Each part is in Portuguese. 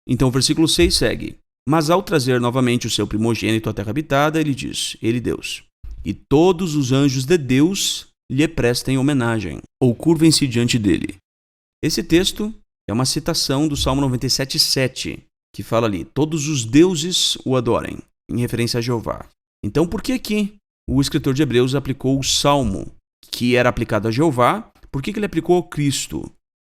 Então o versículo 6 segue. Mas ao trazer novamente o seu primogênito à terra habitada, ele diz, ele Deus, e todos os anjos de Deus lhe prestem homenagem, ou curvem-se diante dele. Esse texto é uma citação do Salmo 97:7, que fala ali, todos os deuses o adorem, em referência a Jeová. Então por que aqui o escritor de Hebreus aplicou o Salmo, que era aplicado a Jeová, por que ele aplicou ao Cristo?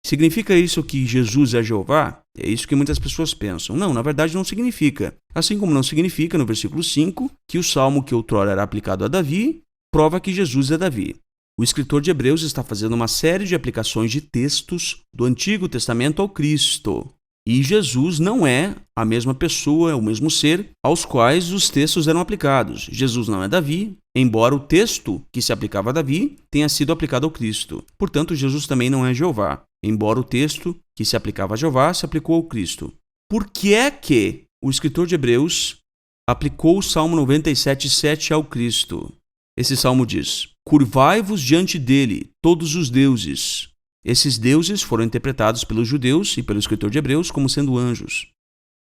Significa isso que Jesus é Jeová? É isso que muitas pessoas pensam. Não, na verdade não significa. Assim como não significa, no versículo 5, que o salmo que outrora era aplicado a Davi, prova que Jesus é Davi. O escritor de Hebreus está fazendo uma série de aplicações de textos do Antigo Testamento ao Cristo. E Jesus não é a mesma pessoa, o mesmo ser, aos quais os textos eram aplicados. Jesus não é Davi, embora o texto que se aplicava a Davi tenha sido aplicado ao Cristo. Portanto, Jesus também não é Jeová, embora o texto que se aplicava a Jeová se aplicou ao Cristo. Por que é que o escritor de Hebreus aplicou o Salmo 97:7 ao Cristo? Esse salmo diz, curvai-vos diante dele, todos os deuses. Esses deuses foram interpretados pelos judeus e pelo escritor de Hebreus como sendo anjos.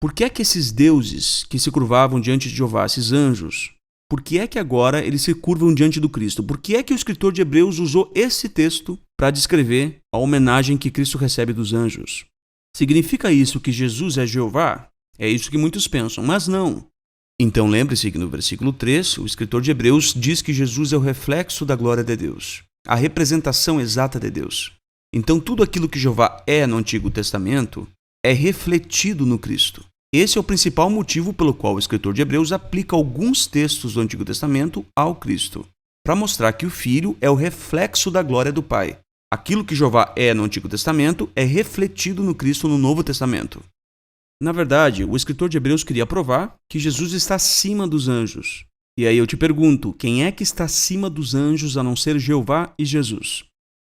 Por que é que esses deuses que se curvavam diante de Jeová, esses anjos, por que é que agora eles se curvam diante do Cristo? Por que é que o escritor de Hebreus usou esse texto para descrever a homenagem que Cristo recebe dos anjos? Significa isso que Jesus é Jeová? É isso que muitos pensam, mas não. Então lembre-se que no versículo 3, o escritor de Hebreus diz que Jesus é o reflexo da glória de Deus, a representação exata de Deus. Então tudo aquilo que Jeová é no Antigo Testamento é refletido no Cristo. Esse é o principal motivo pelo qual o escritor de Hebreus aplica alguns textos do Antigo Testamento ao Cristo, para mostrar que o Filho é o reflexo da glória do Pai. Aquilo que Jeová é no Antigo Testamento é refletido no Cristo no Novo Testamento. Na verdade, o escritor de Hebreus queria provar que Jesus está acima dos anjos. E aí eu te pergunto, quem é que está acima dos anjos a não ser Jeová e Jesus?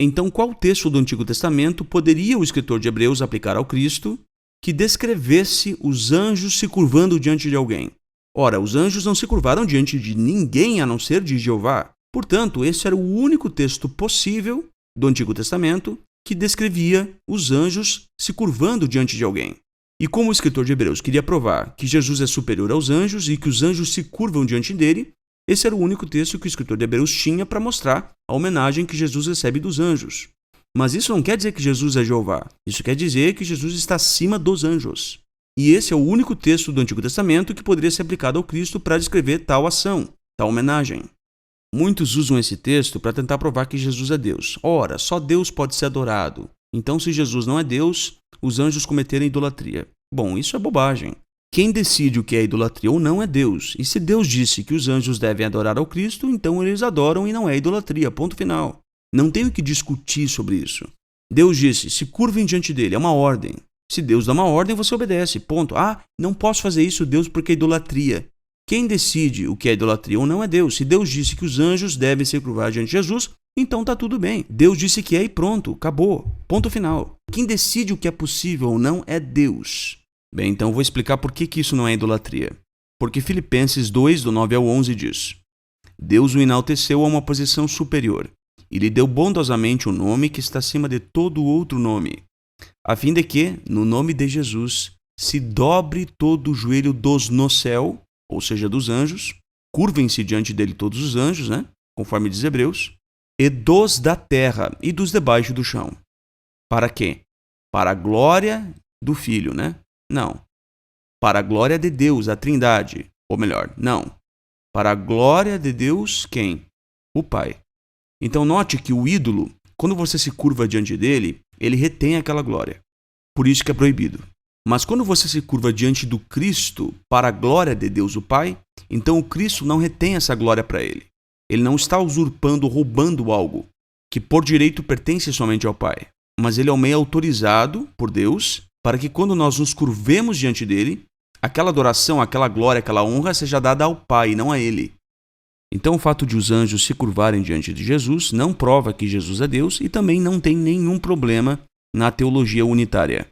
Então, qual texto do Antigo Testamento poderia o escritor de Hebreus aplicar ao Cristo que descrevesse os anjos se curvando diante de alguém? Ora, os anjos não se curvaram diante de ninguém a não ser de Jeová. Portanto, esse era o único texto possível do Antigo Testamento que descrevia os anjos se curvando diante de alguém. E como o escritor de Hebreus queria provar que Jesus é superior aos anjos e que os anjos se curvam diante dele, esse era o único texto que o escritor de Hebreus tinha para mostrar a homenagem que Jesus recebe dos anjos. Mas isso não quer dizer que Jesus é Jeová. Isso quer dizer que Jesus está acima dos anjos. E esse é o único texto do Antigo Testamento que poderia ser aplicado ao Cristo para descrever tal ação, tal homenagem. Muitos usam esse texto para tentar provar que Jesus é Deus. Ora, só Deus pode ser adorado. Então, se Jesus não é Deus, os anjos cometeram idolatria. Bom, isso é bobagem. Quem decide o que é idolatria ou não é Deus. E se Deus disse que os anjos devem adorar ao Cristo, então eles adoram e não é idolatria. Ponto final. Não tenho que discutir sobre isso. Deus disse, se curvem diante dele, é uma ordem. Se Deus dá uma ordem, você obedece. Ponto. Ah, não posso fazer isso, Deus, porque é idolatria. Quem decide o que é idolatria ou não é Deus. Se Deus disse que os anjos devem se curvar diante de Jesus, então tá tudo bem. Deus disse que é e pronto, acabou. Ponto final. Quem decide o que é possível ou não é Deus. Bem, então vou explicar por que isso não é idolatria. Porque Filipenses 2, do 9 ao 11 diz, Deus o enalteceu a uma posição superior e lhe deu bondosamente o nome que está acima de todo outro nome, a fim de que, no nome de Jesus, se dobre todo o joelho dos no céu, ou seja, dos anjos, curvem-se diante dele todos os anjos, né? Conforme diz Hebreus, e dos da terra e dos debaixo do chão. Para quê? Para a glória do Filho, né? Não. Para a glória de Deus, a Trindade. Ou melhor, não. Para a glória de Deus, quem? O Pai. Então note que o ídolo, quando você se curva diante dele, ele retém aquela glória. Por isso que é proibido. Mas quando você se curva diante do Cristo, para a glória de Deus, o Pai, então o Cristo não retém essa glória para ele. Ele não está usurpando, roubando algo que por direito pertence somente ao Pai. Mas ele é o meio autorizado por Deus para que quando nós nos curvemos diante dele, aquela adoração, aquela glória, aquela honra seja dada ao Pai, não a ele. Então o fato de os anjos se curvarem diante de Jesus não prova que Jesus é Deus e também não tem nenhum problema na teologia unitária.